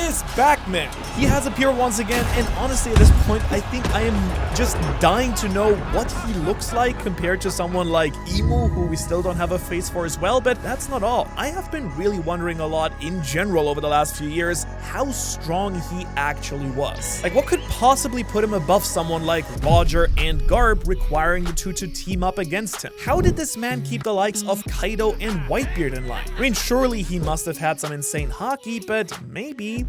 is back, man. He has appeared once again, and honestly at this point I think I am just dying to know what he looks like compared to someone like Emu, who we still don't have a face for as well. But that's not all. I have been really wondering a lot in general over the last few years how strong he actually was. Like, what could possibly put him above someone like Roger and Garb, requiring the two to team up against him? How did this man keep the likes of Kaido and Whitebeard in line? I mean, surely he must have had some insane haki, but maybe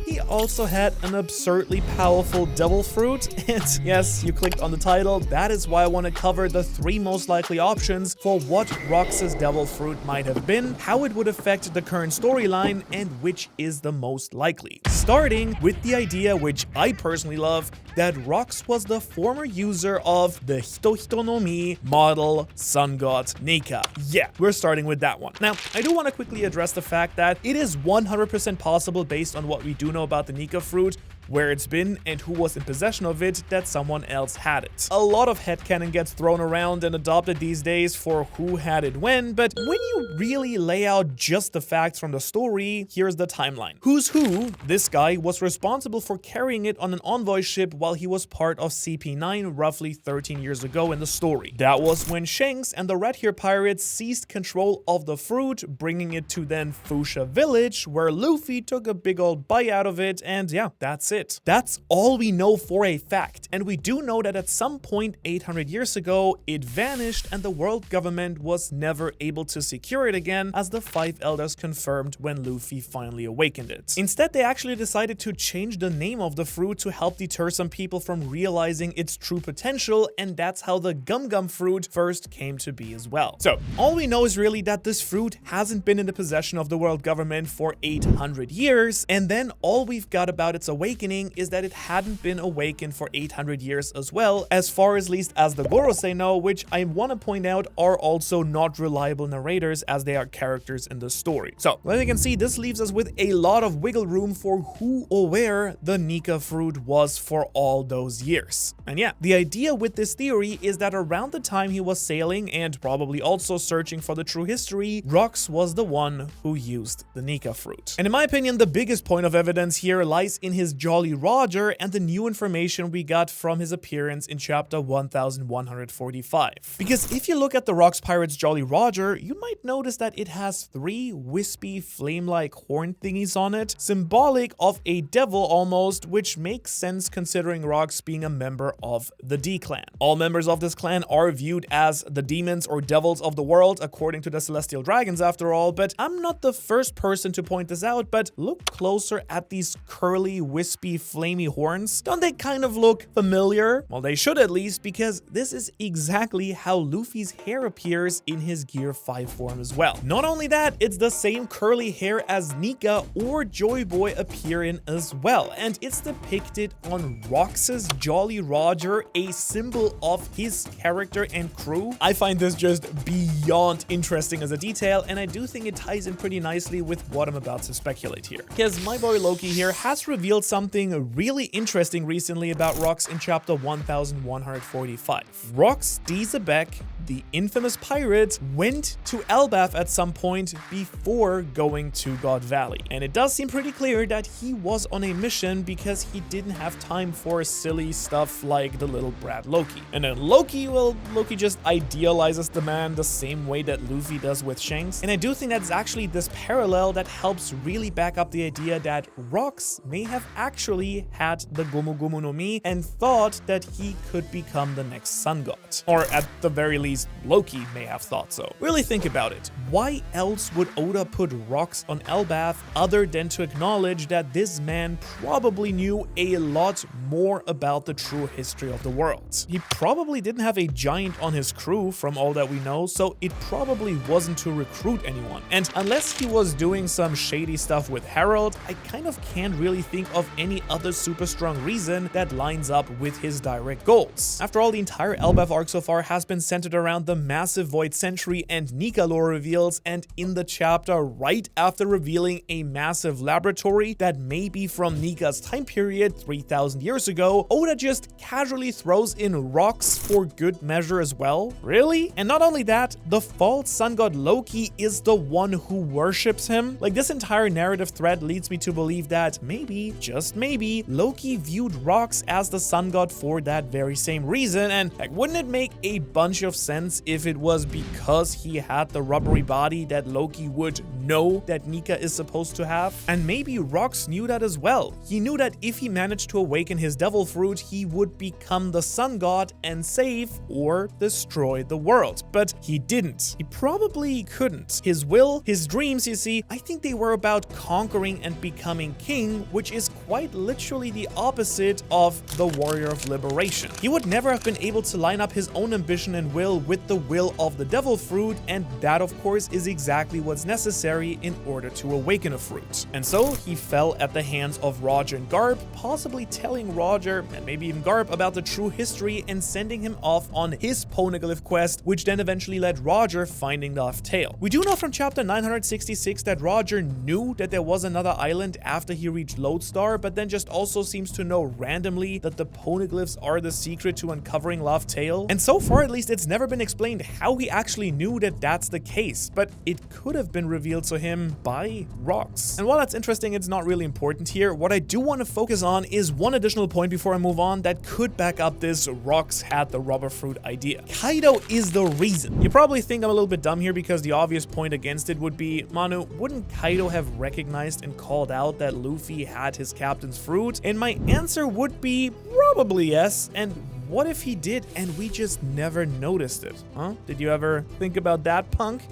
he also had an absurdly powerful devil fruit. And yes, you clicked on the title. That is why I want to cover the 3 most likely options for what Rox's devil fruit might have been, how it would affect the current storyline, and which is the most likely. Starting with the idea, which I personally love, that Rox was the former user of the Hito no Mi model sun god Nika. Yeah, we're starting with that one. Now, I do want to quickly address the fact that it is 100% possible, based on what we do know about the Nika fruit, where it's been and who was in possession of it, that someone else had it. A lot of headcanon gets thrown around and adopted these days for who had it when, but when you really lay out just the facts from the story, here's the timeline. Who's who? This guy was responsible for carrying it on an envoy ship while he was part of CP9 roughly 13 years ago in the story. That was when Shanks and the Red Hair pirates seized control of the fruit, bringing it to then Fuchsia Village, where Luffy took a big old bite out of it, and yeah, that's it. That's all we know for a fact, and we do know that at some point 800 years ago, it vanished and the world government was never able to secure it again, as the 5 elders confirmed when Luffy finally awakened it. Instead, they actually decided to change the name of the fruit to help deter some people from realizing its true potential, and that's how the Gum Gum fruit first came to be as well. So, all we know is really that this fruit hasn't been in the possession of the world government for 800 years, and then all we've got about its awakening is that it hadn't been awakened for 800 years as well, as far as least as the Gorosei know, which I want to point out are also not reliable narrators, as they are characters in the story. So, as you can see, this leaves us with a lot of wiggle room for who or where the Nika fruit was for all those years. And yeah, the idea with this theory is that around the time he was sailing and probably also searching for the true history, Rox was the one who used the Nika fruit. And in my opinion, the biggest point of evidence here lies in his Jolly Roger and the new information we got from his appearance in chapter 1145. Because if you look at the Rox Pirates Jolly Roger, you might notice that it has 3 wispy flame-like horn thingies on it, symbolic of a devil almost, which makes sense considering Rox being a member of the D clan. All members of this clan are viewed as the demons or devils of the world, according to the Celestial Dragons after all, but I'm not the first person to point this out, but look closer at these curly, wispy, flamey horns. Don't they kind of look familiar? Well, they should at least, because this is exactly how Luffy's hair appears in his Gear 5 form as well. Not only that, it's the same curly hair as Nika or Joy Boy appear in as well, and it's depicted on Rox's Jolly Roger, a symbol of his character and crew. I find this just beyond interesting as a detail, and I do think it ties in pretty nicely with what I'm about to speculate here. Because my boy Loki here has revealed something really interesting recently about Rox in chapter 1145. Rox D. Xebec, the infamous pirate, went to Elbaf at some point before going to God Valley. And it does seem pretty clear that he was on a mission because he didn't have time for silly stuff like the little brat Loki. And then Loki, well, Loki just idealizes the man the same way that Luffy does with Shanks. And I do think that's actually this parallel that helps really back up the idea that Rox may have actually had the Gomu Gomu no Mi and thought that he could become the next sun god. Or at the very least, Loki may have thought so. Really think about it. Why else would Oda put Rox on Elbaf other than to acknowledge that this man probably knew a lot more about the true history of the world? He probably didn't have a giant on his crew from all that we know, so it probably wasn't to recruit anyone. And unless he was doing some shady stuff with Harold, I kind of can't really think of any any other super strong reason that lines up with his direct goals. After all, the entire Elbaf arc so far has been centered around the massive Void Century and Nika lore reveals, and in the chapter right after revealing a massive laboratory that may be from Nika's time period 3,000 years ago, Oda just casually throws in rocks for good measure as well? Really? And not only that, the false sun god Loki is the one who worships him? Like, this entire narrative thread leads me to believe that maybe, just maybe, Loki viewed rocks as the sun god for that very same reason, and like, wouldn't it make a bunch of sense if it was because he had the rubbery body that Loki would know that Nika is supposed to have? And maybe Rox knew that as well. He knew that if he managed to awaken his devil fruit, he would become the sun god and save or destroy the world. But he didn't. He probably couldn't. His will, his dreams, you see, I think they were about conquering and becoming king, which is quite literally the opposite of the warrior of liberation. He would never have been able to line up his own ambition and will with the will of the devil fruit, and that of course is exactly what's necessary in order to awaken a fruit. And so he fell at the hands of Roger and Garp, possibly telling Roger and maybe even Garp about the true history and sending him off on his poneglyph quest, which then eventually led Roger finding the Left Tail. We do know from chapter 966 that Roger knew that there was another island after he reached Lodestar, but then just also seems to know randomly that the poneglyphs are the secret to uncovering Left Tail. And so far, at least, it's never been explained how he actually knew that that's the case, but it could have been revealed to him by Rox. And while that's interesting, it's not really important here. What I do want to focus on is one additional point before I move on that could back up this Rox had the rubber fruit idea. Kaido is the reason. You probably think I'm a little bit dumb here because the obvious point against it would be, Manu, wouldn't Kaido have recognized and called out that Luffy had his captain's fruit? And my answer would be probably yes. And what if he did and we just never noticed it? Huh? Did you ever think about that, punk?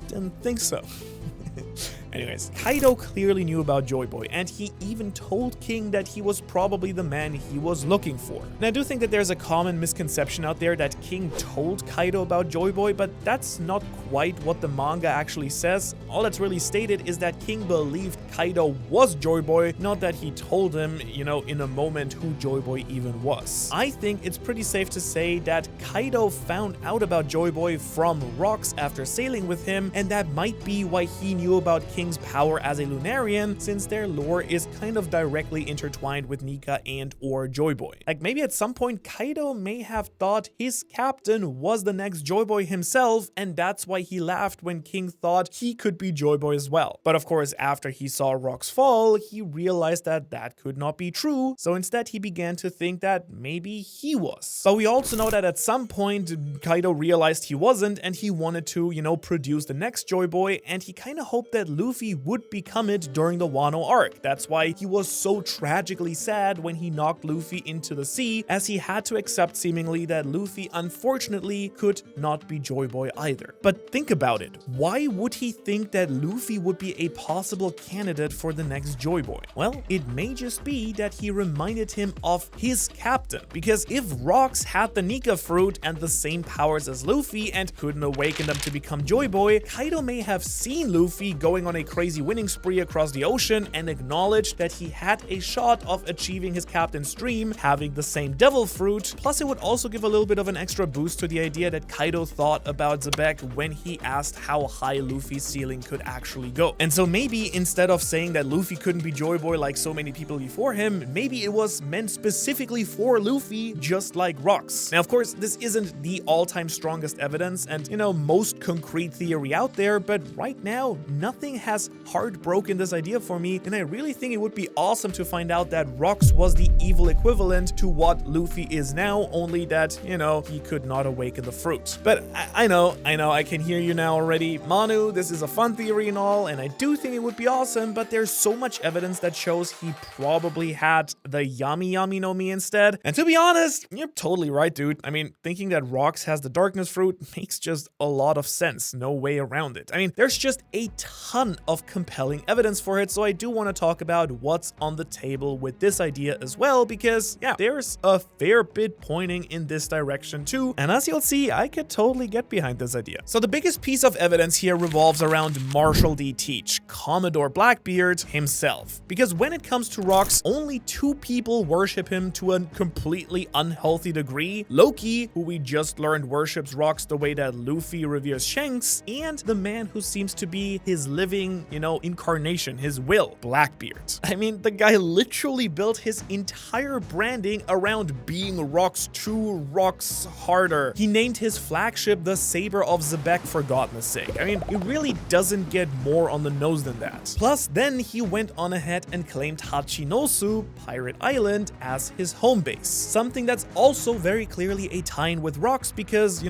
Didn't think so. Anyways, Kaido clearly knew about Joy Boy, and he even told King that he was probably the man he was looking for. And I do think that there's a common misconception out there that King told Kaido about Joy Boy, but that's not quite what the manga actually says. All that's really stated is that King believed Kaido was Joy Boy, not that he told him, you know, in a moment who Joy Boy even was. I think it's pretty safe to say that Kaido found out about Joy Boy from Rox after sailing with him, and that might be why he knew about King's power as a Lunarian, since their lore is kind of directly intertwined with Nika and or Joy Boy. Like, maybe at some point Kaido may have thought his captain was the next Joy Boy himself, and that's why he laughed when King thought he could be Joy Boy as well. But of course, after he saw Rox fall, he realized that that could not be true, so instead he began to think that maybe he was. But we also know that at some point Kaido realized he wasn't, and he wanted to, you know, produce the next Joy Boy, and he kind of hoped that Luffy would become it during the Wano arc. That's why he was so tragically sad when he knocked Luffy into the sea, as he had to accept seemingly that Luffy unfortunately could not be Joy Boy either. But think about it. Why would he think that Luffy would be a possible candidate for the next Joy Boy? Well, it may just be that he reminded him of his captain, because if Rox had the Nika fruit and the same powers as Luffy and couldn't awaken them to become Joy Boy, Kaido may have seen Luffy going on a crazy winning spree across the ocean and acknowledged that he had a shot of achieving his captain's dream, having the same devil fruit. Plus, it would also give a little bit of an extra boost to the idea that Kaido thought about Xebec when he asked how high Luffy's ceiling could actually go. And so maybe instead of saying that Luffy couldn't be Joy Boy like so many people before him, maybe it was meant specifically for Luffy, just like Rox. Now, of course, this isn't the all-time strongest evidence and, you know, most concrete theory out there, but right now, nothing has heartbroken this idea for me, and I really think it would be awesome to find out that Rox was the evil equivalent to what Luffy is now, only that, you know, he could not awaken the fruit. But I know, I can hear you now already. Manu, this is a fun theory and all, and I do think it would be awesome, but there's so much evidence that shows he probably had the Yami Yami no Mi instead. And to be honest, you're totally right, dude. I mean, thinking that Rox has the darkness fruit makes just a lot of sense. No way around it. I mean, there's just a ton ton of compelling evidence for it, so I do want to talk about what's on the table with this idea as well, because yeah, there's a fair bit pointing in this direction too, and as you'll see, I could totally get behind this idea. So the biggest piece of evidence here revolves around Marshall D. Teach, Commodore Blackbeard himself, because when it comes to rocks, only two people worship him to a completely unhealthy degree: Loki, who we just learned worships rocks the way that Luffy reveres Shanks, and the man who seems to be his living, incarnation, his will, Blackbeard. I mean, the guy literally built his entire branding around being rocks true, rocks harder. He named his flagship the Saber of Xebec, for godness sake. I mean, it really doesn't get more on the nose than that. Plus, then he went on ahead and claimed Hachinosu, Pirate Island, as his home base. Something that's also very clearly a tie-in with rocks because,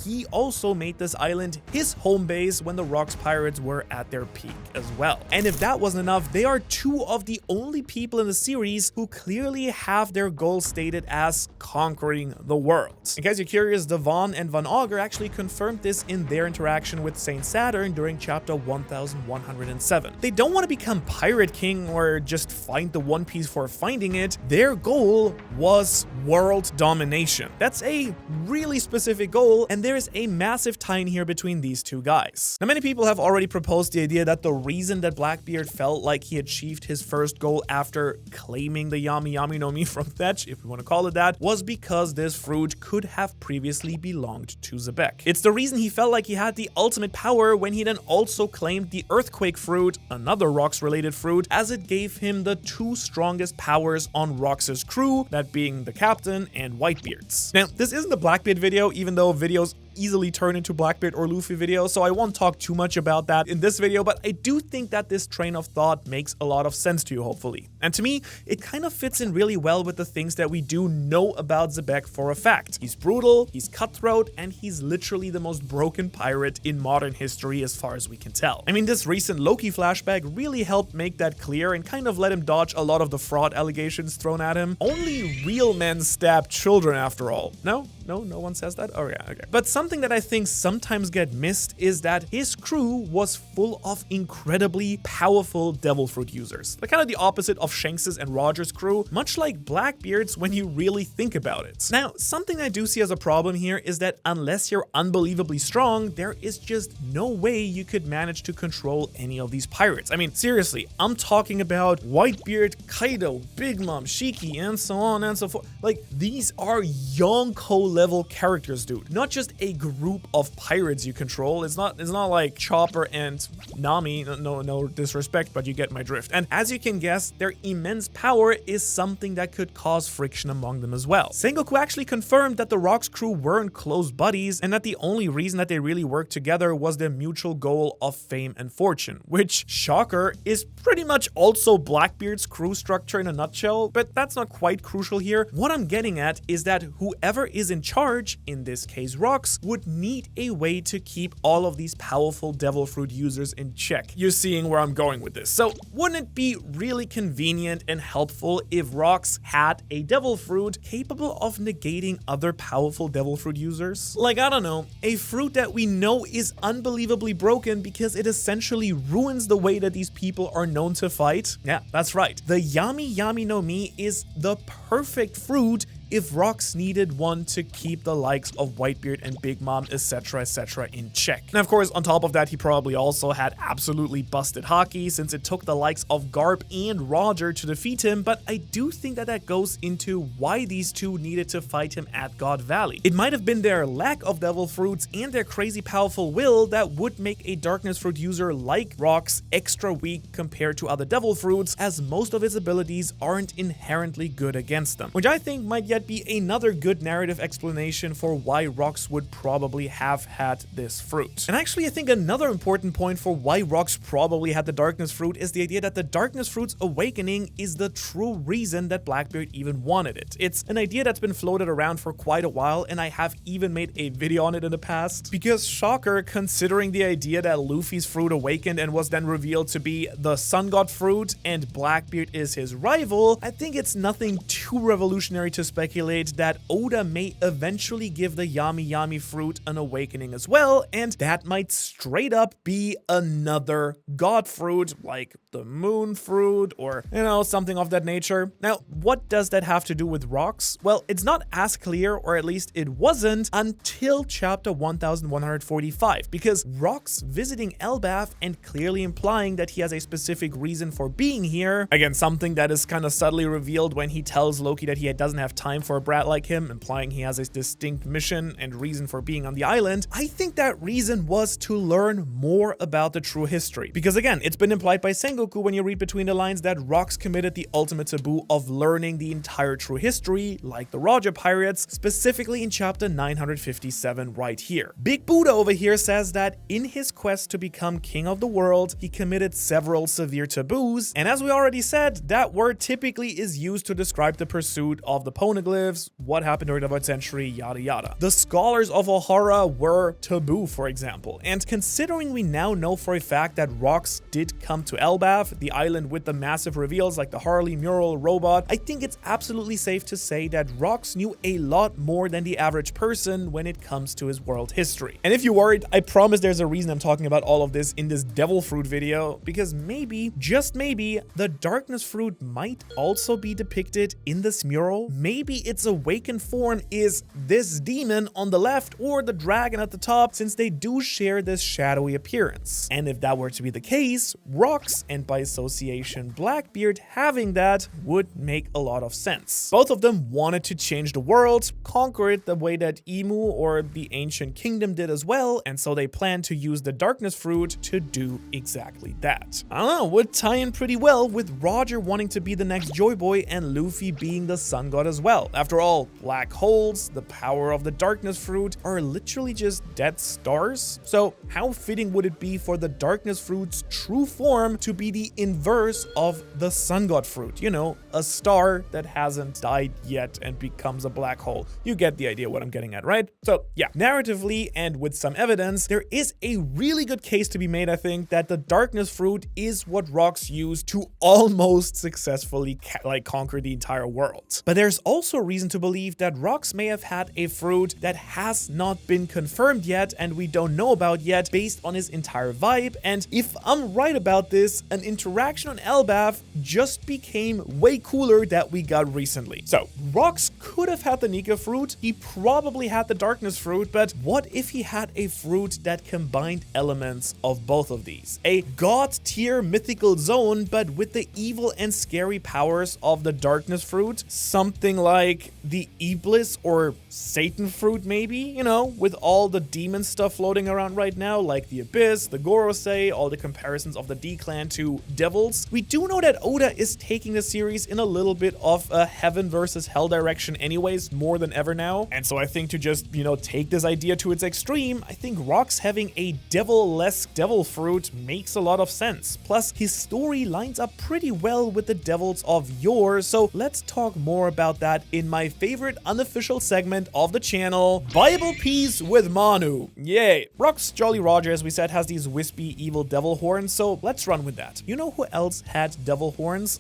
he also made this island his home base when the Rocks pirates were at their peak as well. And if that wasn't enough, they are two of the only people in the series who clearly have their goal stated as conquering the world. In case you're curious, Devon and Van Augur actually confirmed this in their interaction with Saint Saturn during chapter 1107. They don't want to become Pirate King or just find the One Piece for finding it. Their goal was world domination. That's a really specific goal, and there is a massive tie-in here between these two guys. Now, many people have already proposed the idea that the reason that Blackbeard felt like he achieved his first goal after claiming the Yami Yami no Mi from Thatch, if we want to call it that, was because this fruit could have previously belonged to Xebec. It's the reason he felt like he had the ultimate power when he then also claimed the Earthquake fruit, another Rocks-related fruit, as it gave him the two strongest powers on Rocks' crew, that being the captain and Whitebeard's. Now, this isn't a Blackbeard video, even though videos easily turn into Blackbeard or Luffy videos, so I won't talk too much about that in this video, but I do think that this train of thought makes a lot of sense to you, hopefully. And to me, it kind of fits in really well with the things that we do know about Xebec for a fact. He's brutal, he's cutthroat, and he's literally the most broken pirate in modern history as far as we can tell. I mean, this recent Loki flashback really helped make that clear and kind of let him dodge a lot of the fraud allegations thrown at him. Only real men stab children, after all. No one says that? Oh yeah, okay. But something that I think sometimes get missed is that his crew was full of incredibly powerful devil fruit users. Like kind of the opposite of Shanks's and Roger's crew, much like Blackbeard's when you really think about it. Now, something I do see as a problem here is that unless you're unbelievably strong, there is just no way you could manage to control any of these pirates. I mean, seriously, I'm talking about Whitebeard, Kaido, Big Mom, Shiki, and so on and so forth. Like, these are Yonko level characters, dude. Not just a group of pirates you control. It's not like Chopper and Nami. No disrespect, but you get my drift. And as you can guess, their immense power is something that could cause friction among them as well. Sengoku actually confirmed that the Rocks crew weren't close buddies and that the only reason that they really worked together was their mutual goal of fame and fortune, which, shocker, is pretty much also Blackbeard's crew structure in a nutshell, but that's not quite crucial here. What I'm getting at is that whoever is in charge, in this case Rocks, would need a way to keep all of these powerful devil fruit users in check. You're seeing where I'm going with this. So wouldn't it be really convenient and helpful if Rocks had a devil fruit capable of negating other powerful devil fruit users? Like, I don't know, a fruit that we know is unbelievably broken because it essentially ruins the way that these people are known to fight? Yeah, that's right. The Yami Yami no Mi is the perfect fruit if Rocks needed one to keep the likes of Whitebeard and Big Mom, etc, in check. And of course, on top of that, he probably also had absolutely busted Haki, since it took the likes of Garp and Roger to defeat him, but I do think that that goes into why these two needed to fight him at God Valley. It might have been their lack of devil fruits and their crazy powerful will that would make a darkness fruit user like Rocks extra weak compared to other devil fruits, as most of his abilities aren't inherently good against them, which I think might yet be another good narrative explanation for why Rocks would probably have had this fruit. And actually, I think another important point for why Rocks probably had the darkness fruit is the idea that the darkness fruit's awakening is the true reason that Blackbeard even wanted it. It's an idea that's been floated around for quite a while, and I have even made a video on it in the past, because shocker, considering the idea that Luffy's fruit awakened and was then revealed to be the Sun God fruit and Blackbeard is his rival, I think it's nothing too revolutionary to speculate speculate that Oda may eventually give the Yami Yami fruit an awakening as well, and that might straight up be another god fruit, like the moon fruit or, something of that nature. Now, what does that have to do with rocks? Well, it's not as clear, or at least it wasn't, until chapter 1145, because rocks visiting Elbaf and clearly implying that he has a specific reason for being here, again, something that is kind of subtly revealed when he tells Loki that he doesn't have time for a brat like him, implying he has a distinct mission and reason for being on the island. I think that reason was to learn more about the true history. Because again, it's been implied by Sengoku when you read between the lines that rocks committed the ultimate taboo of learning the entire true history, like the Roger Pirates, specifically in chapter 957 right here. Big Buddha over here says that in his quest to become king of the world, he committed several severe taboos, and as we already said, that word typically is used to describe the pursuit of the poneglyphs, what happened during the 3rd century, yada yada. The scholars of Ohara were taboo, for example, and considering we now know for a fact that rocks did come to Elbaf, the island with the massive reveals like the Harley mural robot, I think it's absolutely safe to say that rocks knew a lot more than the average person when it comes to his world history. And if you're worried, I promise there's a reason I'm talking about all of this in this devil fruit video, because maybe, just maybe, the darkness fruit might also be depicted in this mural. Maybe its awakened form is this demon on the left or the dragon at the top, since they do share this shadowy appearance. And if that were to be the case, rocks, and by association Blackbeard, having that would make a lot of sense. Both of them wanted to change the world, conquer it the way that Imu or the ancient kingdom did as well, and so they plan to use the darkness fruit to do exactly that. I don't know, would tie in pretty well with Roger wanting to be the next Joy Boy and Luffy being the sun god as well. After all, black holes, the power of the darkness fruit, are literally just dead stars. So how fitting would it be for the darkness fruit's true form to be the inverse of the sun god fruit? You know, a star that hasn't died yet and becomes a black hole. You get the idea what I'm getting at, right? So yeah, narratively and with some evidence, there is a really good case to be made, I think, that the darkness fruit is what rocks use to almost successfully conquer the entire world. But there's also reason to believe that rocks may have had a fruit that has not been confirmed yet and we don't know about yet based on his entire vibe. And if I'm right about this, an interaction on Elbaf just became way cooler that we got recently. So rocks could have had the Nika fruit, he probably had the darkness fruit, but what if he had a fruit that combined elements of both of these? A god tier mythical zone, but with the evil and scary powers of the darkness fruit, something like the Iblis or Satan fruit maybe, you know, with all the demon stuff floating around right now, like the Abyss, the Gorosei, all the comparisons of the D-Clan to devils. We do know that Oda is taking the series in a little bit of a heaven versus hell direction anyways, more than ever now. And so I think to just, take this idea to its extreme, I think rocks having a devil-less devil fruit makes a lot of sense. Plus, his story lines up pretty well with the devils of yore, so let's talk more about that in my favorite unofficial segment of the channel, Bible Peace with Manu. Yay! Rocks Jolly Roger, as we said, has these wispy evil devil horns, so let's run with that. You know who else had devil horns?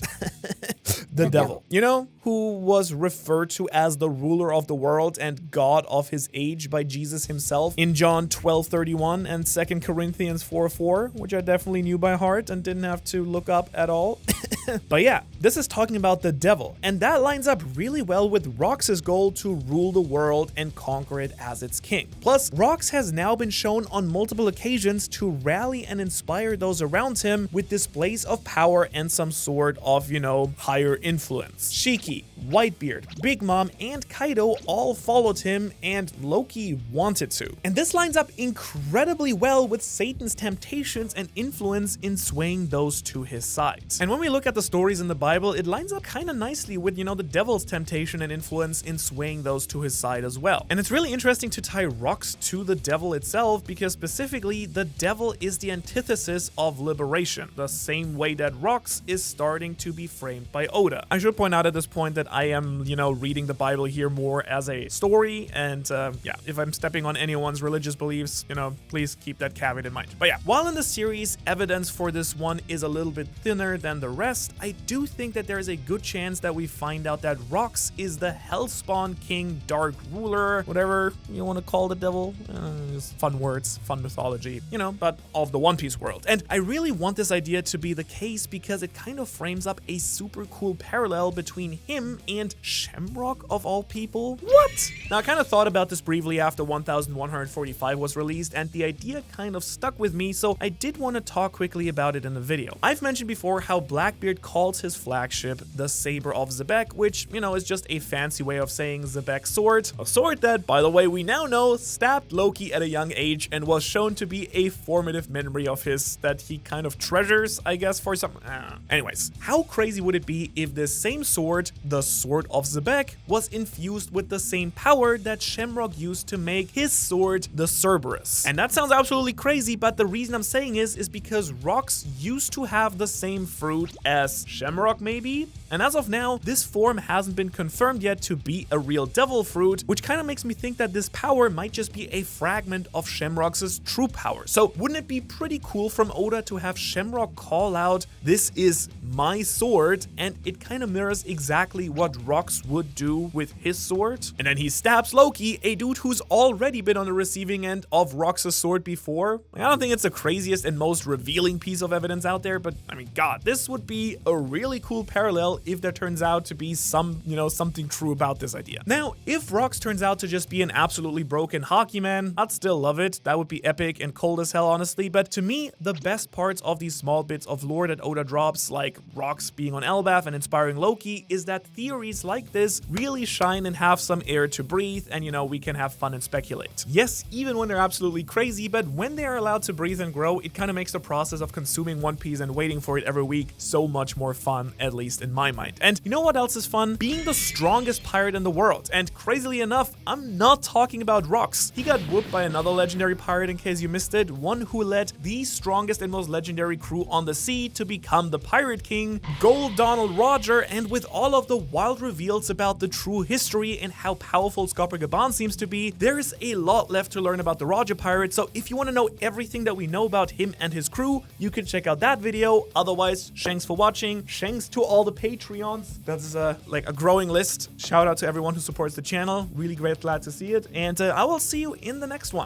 The devil. You know, who was referred to as the ruler of the world and God of his age by Jesus himself in John 12:31 and 2 Corinthians 4:4, which I definitely knew by heart and didn't have to look up at all. But yeah, this is talking about the devil, and that lines up really well with Rox's goal to rule the world and conquer it as its king. Plus, Rox has now been shown on multiple occasions to rally and inspire those around him with displays of power and some sort of, higher influence. Shiki, Whitebeard, Big Mom, and Kaido all followed him, and Loki wanted to. And this lines up incredibly well with Satan's temptations and influence in swaying those to his side. And when we look at the stories in the Bible, it lines up kind of nicely with, the devil's temptation and influence in swaying those to his side as well. And it's really interesting to tie rocks to the devil itself, because specifically, the devil is the antithesis of liberation, the same way that rocks is starting to be framed by Oda. I should point out at this point that I am, reading the Bible here more as a story, and yeah, if I'm stepping on anyone's religious beliefs, please keep that caveat in mind. But yeah, while in the series, evidence for this one is a little bit thinner than the rest, honest, I do think that there is a good chance that we find out that Rox is the Hellspawn King, Dark Ruler, whatever you want to call the devil. Just fun words, fun mythology, you know, but of the One Piece world. And I really want this idea to be the case because it kind of frames up a super cool parallel between him and Shamrock of all people. What? Now, I kind of thought about this briefly after 1145 was released, and the idea kind of stuck with me, so I did want to talk quickly about it in the video. I've mentioned before how Blackbeard calls his flagship the Saber of Xebec, which, you know, is just a fancy way of saying Xebec sword. A sword that, by the way, we now know stabbed Loki at a young age and was shown to be a formative memory of his that he kind of treasures, I guess, for some... Anyways, how crazy would it be if this same sword, the Sword of Xebec, was infused with the same power that Shamrock used to make his sword, the Cerberus? And that sounds absolutely crazy, but the reason I'm saying is because Rox used to have the same fruit as Shamrock, maybe? And as of now, this form hasn't been confirmed yet to be a real devil fruit, which kind of makes me think that this power might just be a fragment of Shamrock's true power. So wouldn't it be pretty cool from Oda to have Shamrock call out, "This is my sword," and it kind of mirrors exactly what Rox would do with his sword? And then he stabs Loki, a dude who's already been on the receiving end of Rox's sword before. I don't think it's the craziest and most revealing piece of evidence out there, but I mean, God, this would be a really cool parallel if there turns out to be something true about this idea. Now, if Rox turns out to just be an absolutely broken hockey man, I'd still love it. That would be epic and cold as hell, honestly. But to me, the best parts of these small bits of lore that Oda drops, like Rox being on Elbaf and inspiring Loki, is that theories like this really shine and have some air to breathe, and, you know, we can have fun and speculate. Yes, even when they're absolutely crazy, but when they are allowed to breathe and grow, it kind of makes the process of consuming One Piece and waiting for it every week so much more fun, at least in my mind. And you know what else is fun? Being the strongest pirate in the world. And crazily enough, I'm not talking about Rox. He got whooped by another legendary pirate, in case you missed it, one who led the strongest and most legendary crew on the sea to become the Pirate King, Gold Donald Roger. And with all of the wild reveals about the true history and how powerful Scopper Gaban seems to be, there is a lot left to learn about the Roger pirate. So if you want to know everything that we know about him and his crew, you can check out that video. Otherwise, thanks for watching. Thanks to all the Patreons. That's like a growing list. Shout out to everyone who supports the channel. Really glad to see it. And I will see you in the next one.